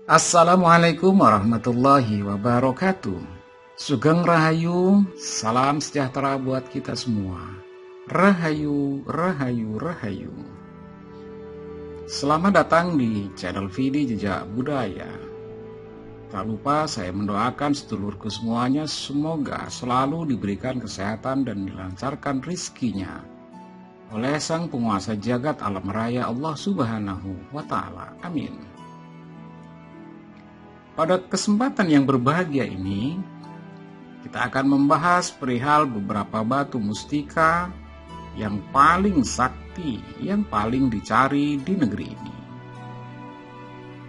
Assalamualaikum warahmatullahi wabarakatuh. Sugeng Rahayu, salam sejahtera buat kita semua. Rahayu, Rahayu, Rahayu. Selamat datang di channel Vidi Jejak Budaya. Tak lupa saya mendoakan sedulurku semuanya semoga selalu diberikan kesehatan dan dilancarkan rizkinya oleh Sang Penguasa Jagat Alam Raya Allah Subhanahu wa Ta'ala. Amin. Pada kesempatan yang berbahagia ini, kita akan membahas perihal beberapa batu mustika yang paling sakti, yang paling dicari di negeri ini.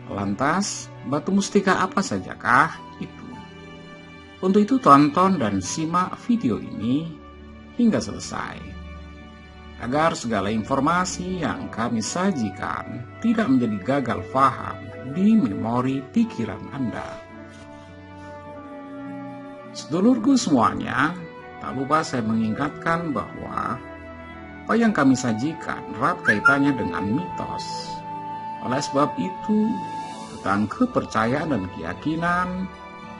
Lantas, batu mustika apa sajakah itu? Untuk itu tonton dan simak video ini hingga selesai, agar segala informasi yang kami sajikan tidak menjadi gagal faham di memori pikiran Anda. Sedulurku semuanya, tak lupa saya mengingatkan bahwa apa yang kami sajikan erat kaitannya dengan mitos. Oleh sebab itu, tentang kepercayaan dan keyakinan,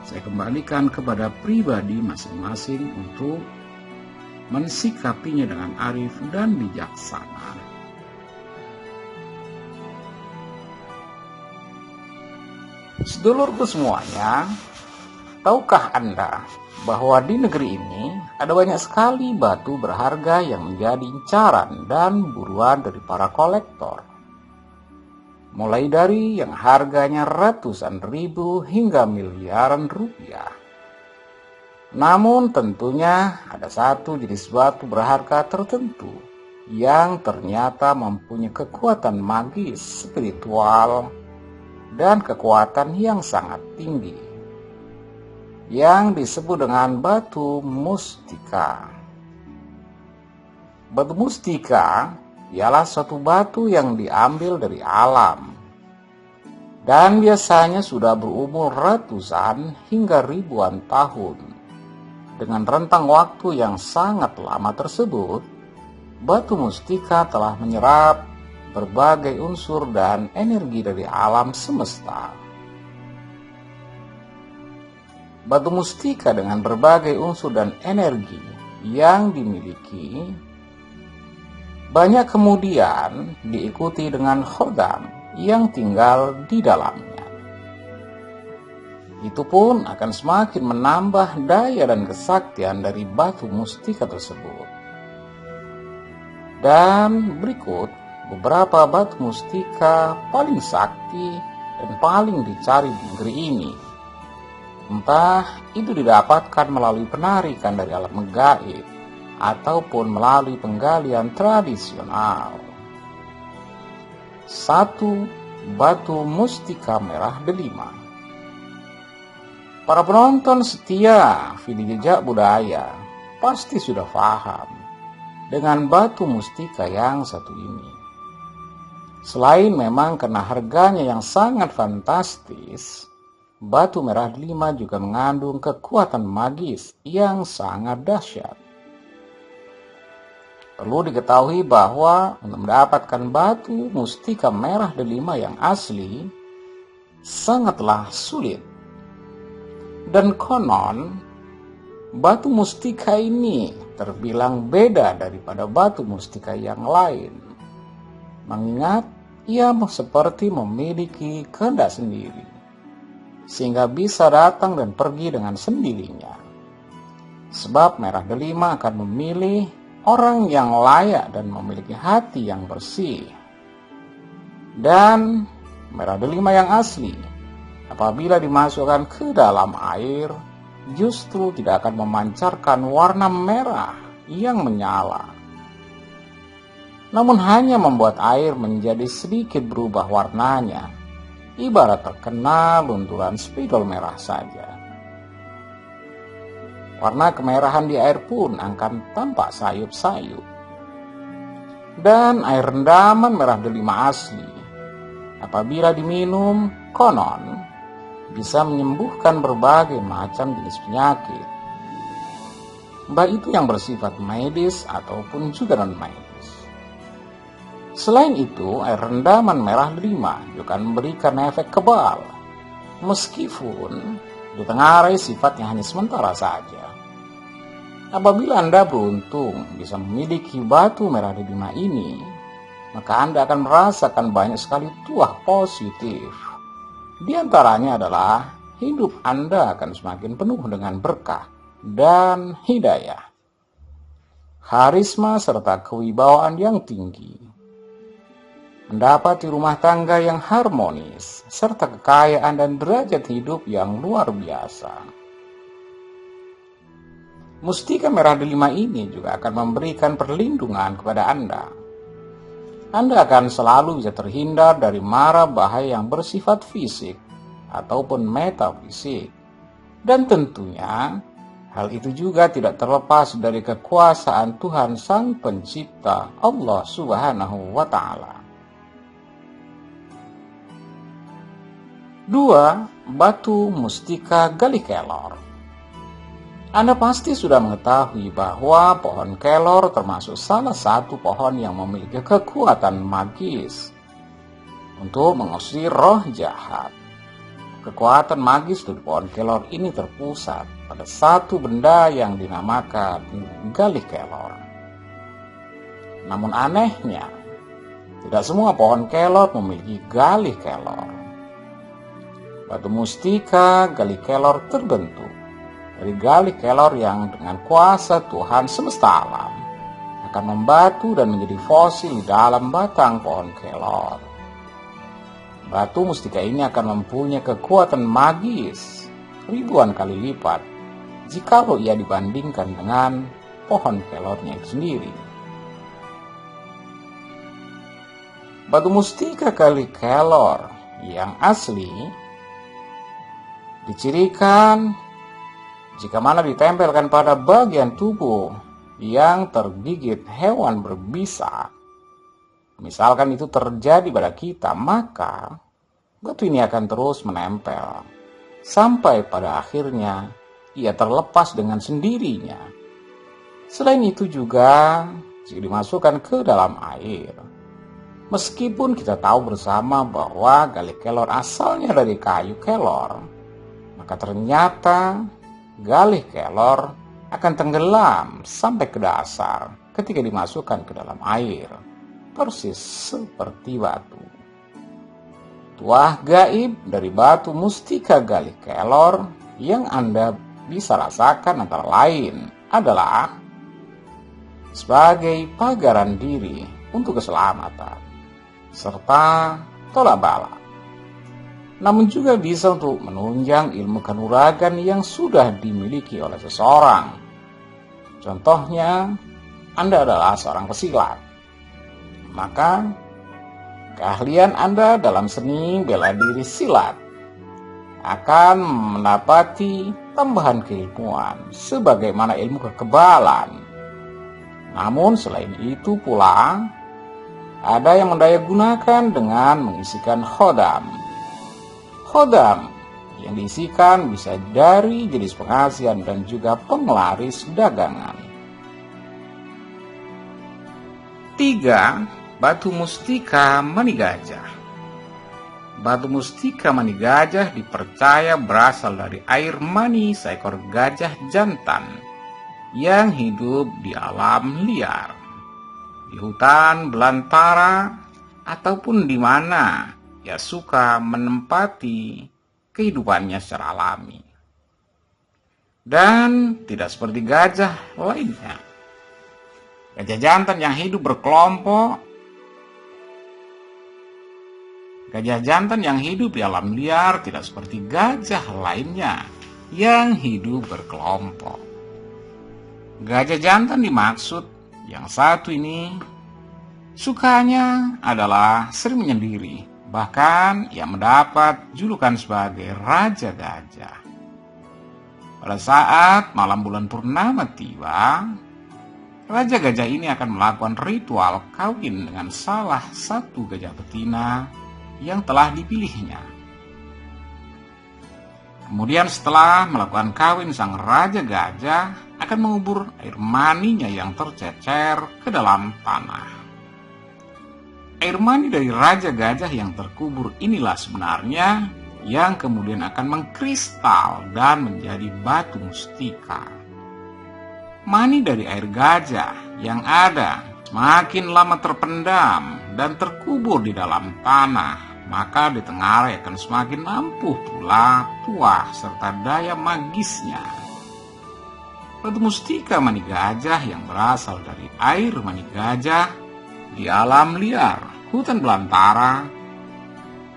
saya kembalikan kepada pribadi masing-masing untuk mensikapinya dengan arif dan bijaksana. Sedulurku semuanya, tahukah Anda bahwa di negeri ini ada banyak sekali batu berharga yang menjadi incaran dan buruan dari para kolektor? Mulai dari yang harganya ratusan ribu hingga miliaran rupiah. Namun tentunya ada satu jenis batu berharga tertentu yang ternyata mempunyai kekuatan magis, spiritual, dan kekuatan yang sangat tinggi, yang disebut dengan batu mustika. Batu mustika ialah suatu batu yang diambil dari alam, dan biasanya sudah berumur ratusan hingga ribuan tahun. Dengan rentang waktu yang sangat lama tersebut, batu mustika telah menyerap berbagai unsur dan energi dari alam semesta. Batu mustika dengan berbagai unsur dan energi yang dimiliki banyak kemudian diikuti dengan khodam yang tinggal di dalamnya. Itu pun akan semakin menambah daya dan kesaktian dari batu mustika tersebut. Dan berikut beberapa batu mustika paling sakti dan paling dicari di negeri ini. Entah itu didapatkan melalui penarikan dari alam gaib ataupun melalui penggalian tradisional. 1. Batu mustika merah delima. Para penonton setia Vidi Jejak Budaya pasti sudah paham dengan batu mustika yang satu ini. Selain memang karena harganya yang sangat fantastis, batu merah delima juga mengandung kekuatan magis yang sangat dahsyat. Perlu diketahui bahwa untuk mendapatkan batu mustika merah delima yang asli sangatlah sulit. Dan konon, batu mustika ini terbilang beda daripada batu mustika yang lain, mengingat ia seperti memiliki kehendak sendiri, sehingga bisa datang dan pergi dengan sendirinya. Sebab merah delima akan memilih orang yang layak dan memiliki hati yang bersih. Dan merah delima yang asli, apabila dimasukkan ke dalam air, justru tidak akan memancarkan warna merah yang menyala, namun hanya membuat air menjadi sedikit berubah warnanya, ibarat terkena lunturan spidol merah saja. Warna kemerahan di air pun akan tampak sayup-sayup. Dan air rendaman merah delima asli, apabila diminum, konon bisa menyembuhkan berbagai macam jenis penyakit, baik itu yang bersifat medis ataupun juga non-medis. Selain itu, air rendaman merah delima juga memberikan efek kebal Meskipun ditengarai sifatnya hanya sementara saja. Apabila Anda beruntung bisa memiliki batu merah delima ini, maka Anda akan merasakan banyak sekali tuah positif. Di antaranya adalah hidup Anda akan semakin penuh dengan berkah dan hidayah, karisma serta kewibawaan yang tinggi, mendapati rumah tangga yang harmonis, serta kekayaan dan derajat hidup yang luar biasa. Mustika merah delima ini juga akan memberikan perlindungan kepada Anda. Anda akan selalu bisa terhindar dari mara bahaya yang bersifat fisik ataupun metafisik. Dan tentunya hal itu juga tidak terlepas dari kekuasaan Tuhan Sang Pencipta, Allah Subhanahu wa Ta'ala. 2. Batu mustika galih kelor. Anda pasti sudah mengetahui bahwa pohon kelor termasuk salah satu pohon yang memiliki kekuatan magis untuk mengusir roh jahat. Kekuatan magis dari pohon kelor ini terpusat pada satu benda yang dinamakan galih kelor. Namun anehnya, tidak semua pohon kelor memiliki galih kelor. Batu mustika galih kelor terbentuk dari galih kelor yang dengan kuasa Tuhan semesta alam akan membatu dan menjadi fosil di dalam batang pohon kelor. Batu mustika ini akan mempunyai kekuatan magis ribuan kali lipat jikalau ia dibandingkan dengan pohon kelornya itu sendiri. Batu mustika galih kelor yang asli dicirikan jika mana ditempelkan pada bagian tubuh yang tergigit hewan berbisa. Misalkan itu terjadi pada kita, maka batu ini akan terus menempel sampai pada akhirnya ia terlepas dengan sendirinya. Selain itu juga jika dimasukkan ke dalam air, meskipun kita tahu bersama bahwa galih kelor asalnya dari kayu kelor, maka ternyata galih kelor akan tenggelam sampai ke dasar ketika dimasukkan ke dalam air, persis seperti batu. Tuah gaib dari batu mustika galih kelor yang Anda bisa rasakan antara lain adalah sebagai pagaran diri untuk keselamatan serta tolak bala. Namun juga bisa untuk menunjang ilmu kanuragan yang sudah dimiliki oleh seseorang. Contohnya, Anda adalah seorang pesilat. Maka, keahlian Anda dalam seni bela diri silat akan mendapati tambahan keilmuan sebagaimana ilmu kekebalan. Namun selain itu pula, ada yang mendayagunakan dengan mengisikan khodam. Khodam yang diisikan bisa dari jenis pengasihan dan juga penglaris dagangan. 3. Batu mustika mani gajah. Batu mustika mani gajah dipercaya berasal dari air mani seekor gajah jantan yang hidup di alam liar, di hutan belantara, ataupun di mana ia suka menempati kehidupannya secara alami. Dan tidak seperti gajah lainnya. Gajah jantan yang hidup berkelompok, gajah jantan yang hidup di alam liar tidak seperti gajah lainnya yang hidup berkelompok. Gajah jantan dimaksud yang satu ini sukanya adalah sering menyendiri. Bahkan ia mendapat julukan sebagai Raja Gajah. Pada saat malam bulan purnama tiba, Raja Gajah ini akan melakukan ritual kawin dengan salah satu gajah betina yang telah dipilihnya. Kemudian setelah melakukan kawin, sang Raja Gajah akan mengubur air maninya yang tercecer ke dalam tanah. Air mani dari Raja Gajah yang terkubur inilah sebenarnya yang kemudian akan mengkristal dan menjadi batu mustika. Mani dari air gajah yang ada semakin lama terpendam dan terkubur di dalam tanah, maka di Tenggarai akan semakin ampuh pula tuah serta daya magisnya. Batu mustika mani gajah yang berasal dari air mani gajah di alam liar hutan belantara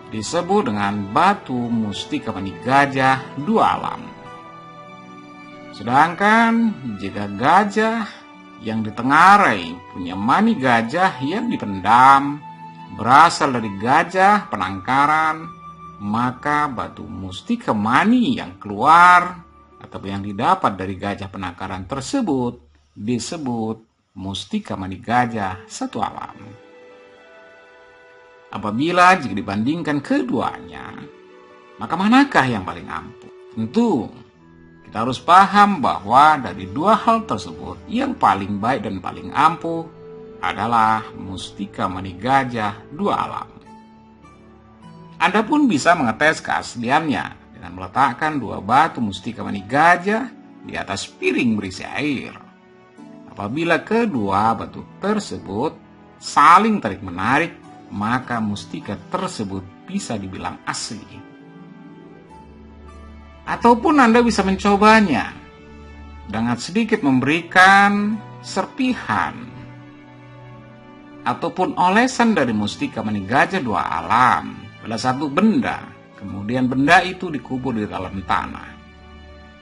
disebut dengan batu mustika mani gajah dua alam. Sedangkan jika gajah yang di Tenggarai punya mani gajah yang dipendam berasal dari gajah penangkaran, maka batu mustika mani yang keluar atau yang didapat dari gajah penangkaran tersebut disebut mustika mani gajah satu alam. Apabila jika dibandingkan keduanya, maka manakah yang paling ampuh? Tentu kita harus paham bahwa dari dua hal tersebut yang paling baik dan paling ampuh adalah mustika mani gajah dua alam. Anda pun bisa mengetes keasliannya dengan meletakkan dua batu mustika mani gajah di atas piring berisi air. Apabila kedua batu tersebut saling tarik-menarik, maka mustika tersebut bisa dibilang asli. Ataupun Anda bisa mencobanya dengan sedikit memberikan serpihan ataupun olesan dari mustika mani gajah dua alam pada satu benda, kemudian benda itu dikubur di dalam tanah.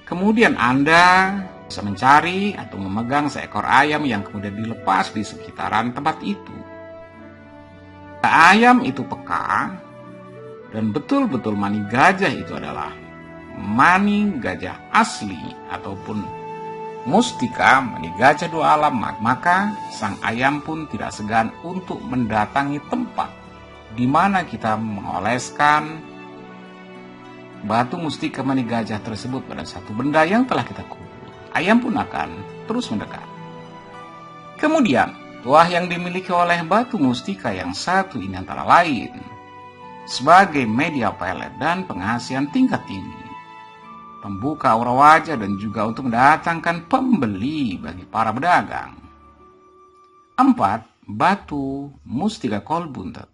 Kemudian Anda bisa mencari atau memegang seekor ayam yang kemudian dilepas di sekitaran tempat itu. Ayam itu peka dan betul-betul mani gajah itu adalah mani gajah asli ataupun mustika mani gajah dua alam, maka sang ayam pun tidak segan untuk mendatangi tempat di mana kita mengoleskan batu mustika mani gajah tersebut pada satu benda yang telah kita kubur. Ayam pun akan terus mendekat. Kemudian tuah yang dimiliki oleh batu mustika yang satu ini antara lain sebagai media pelet dan pengasihan tingkat tinggi, pembuka aura wajah, dan juga untuk mendatangkan pembeli bagi para pedagang. 4. Batu mustika kolbuntet.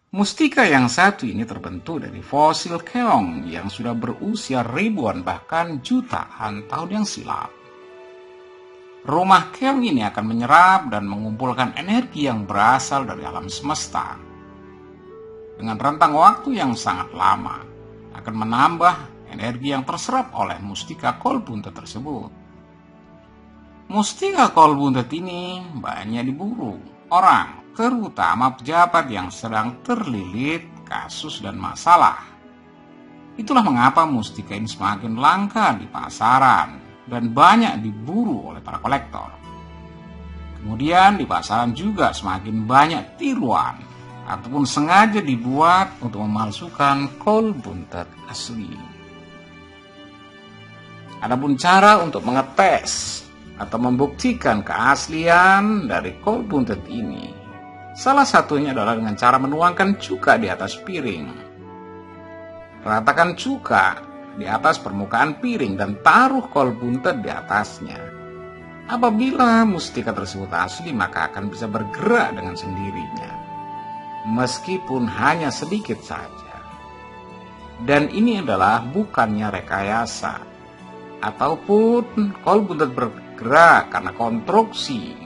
Mustika yang satu ini terbentuk dari fosil keong yang sudah berusia ribuan bahkan jutaan tahun yang silam. Rumah keong ini akan menyerap dan mengumpulkan energi yang berasal dari alam semesta. Dengan rentang waktu yang sangat lama, akan menambah energi yang terserap oleh mustika kolbuntet tersebut. Mustika kolbuntet ini banyak diburu orang, terutama pejabat yang sedang terlilit kasus dan masalah. Itulah mengapa mustika ini semakin langka di pasaran dan banyak diburu oleh para kolektor. Kemudian di pasaran juga semakin banyak tiruan ataupun sengaja dibuat untuk memalsukan kolbuntet asli. Adapun cara untuk mengetes atau membuktikan keaslian dari kolbuntet ini, salah satunya adalah dengan cara menuangkan cuka di atas piring. Ratakan cuka di atas permukaan piring dan taruh kolbuntet di atasnya. Apabila mustika tersebut asli, maka akan bisa bergerak dengan sendirinya, meskipun hanya sedikit saja. Dan ini adalah bukannya rekayasa ataupun kolbuntet bergerak karena konstruksi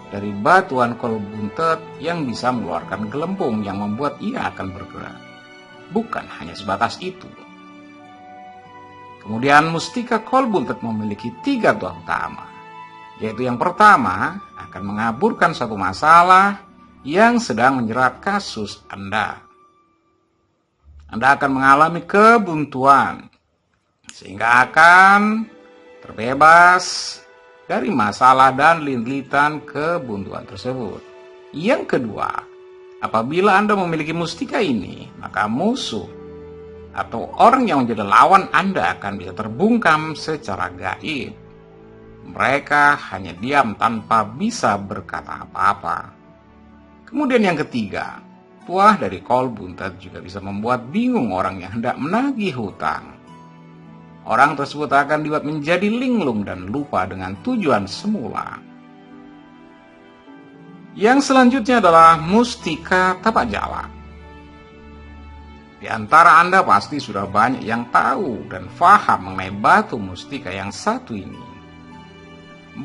dari batuan kolbuntet yang bisa mengeluarkan gelembung yang membuat ia akan bergerak. Bukan hanya sebatas itu. Kemudian mustika kolbuntet memiliki 3 tuah utama, yaitu yang pertama akan mengaburkan satu masalah yang sedang menjerat kasus Anda. Anda akan mengalami kebuntuan sehingga akan terbebas dari masalah dan lint-lintan kebuntuan tersebut. Yang kedua, apabila Anda memiliki mustika ini, maka musuh atau orang yang menjadi lawan Anda akan bisa terbungkam secara gaib. Mereka hanya diam tanpa bisa berkata apa-apa. Kemudian yang ketiga, Tuah dari kol buntet juga bisa membuat bingung orang yang hendak menagih hutang. Orang tersebut akan dibuat menjadi linglung dan lupa dengan tujuan semula. Yang selanjutnya adalah mustika tapak jala. Di antara Anda pasti sudah banyak yang tahu dan paham mengenai batu mustika yang satu ini.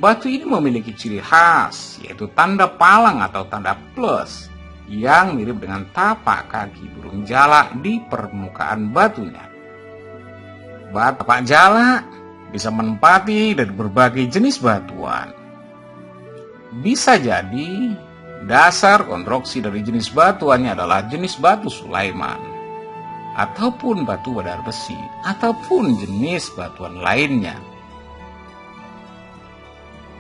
Batu ini memiliki ciri khas, yaitu tanda palang atau tanda plus, yang mirip dengan tapak kaki burung jala di permukaan batunya. Batu tapak jala bisa menempati dari berbagai jenis batuan. Bisa jadi dasar konstruksi dari jenis batuannya adalah jenis batu Sulaiman, ataupun batu badar besi, ataupun jenis batuan lainnya.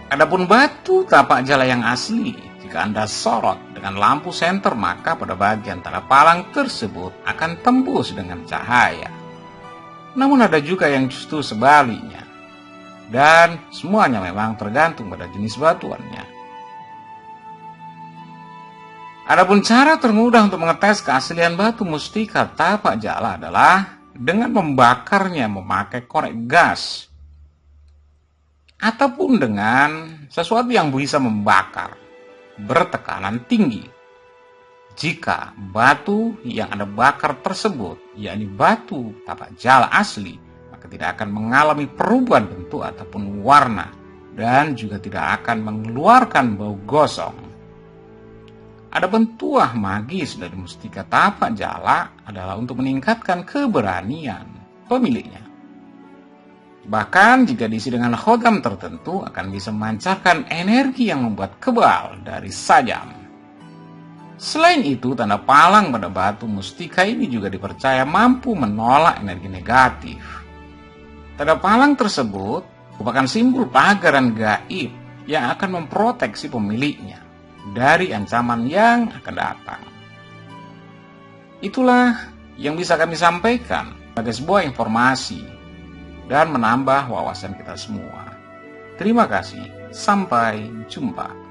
Adapun batu tapak jala yang asli, jika Anda sorot dengan lampu senter, maka pada bagian tanda palang tersebut akan tembus dengan cahaya. Namun ada juga yang justru sebaliknya, dan semuanya memang tergantung pada jenis batuannya. Adapun cara termudah untuk mengetes keaslian batu mustika tapak jala adalah dengan membakarnya memakai korek gas, ataupun dengan sesuatu yang bisa membakar bertekanan tinggi. Jika batu yang Anda bakar tersebut, yakni batu tapak jala asli, maka tidak akan mengalami perubahan bentuk ataupun warna, dan juga tidak akan mengeluarkan bau gosong. Adapun tuah magis dari mustika tapak jala adalah untuk meningkatkan keberanian pemiliknya. Bahkan jika diisi dengan logam tertentu akan bisa memancarkan energi yang membuat kebal dari sajam. Selain itu, tanda palang pada batu mustika ini juga dipercaya mampu menolak energi negatif. Tanda palang tersebut merupakan simbol pagaran gaib yang akan memproteksi pemiliknya dari ancaman yang akan datang. Itulah yang bisa kami sampaikan sebagai sebuah informasi dan menambah wawasan kita semua. Terima kasih, sampai jumpa.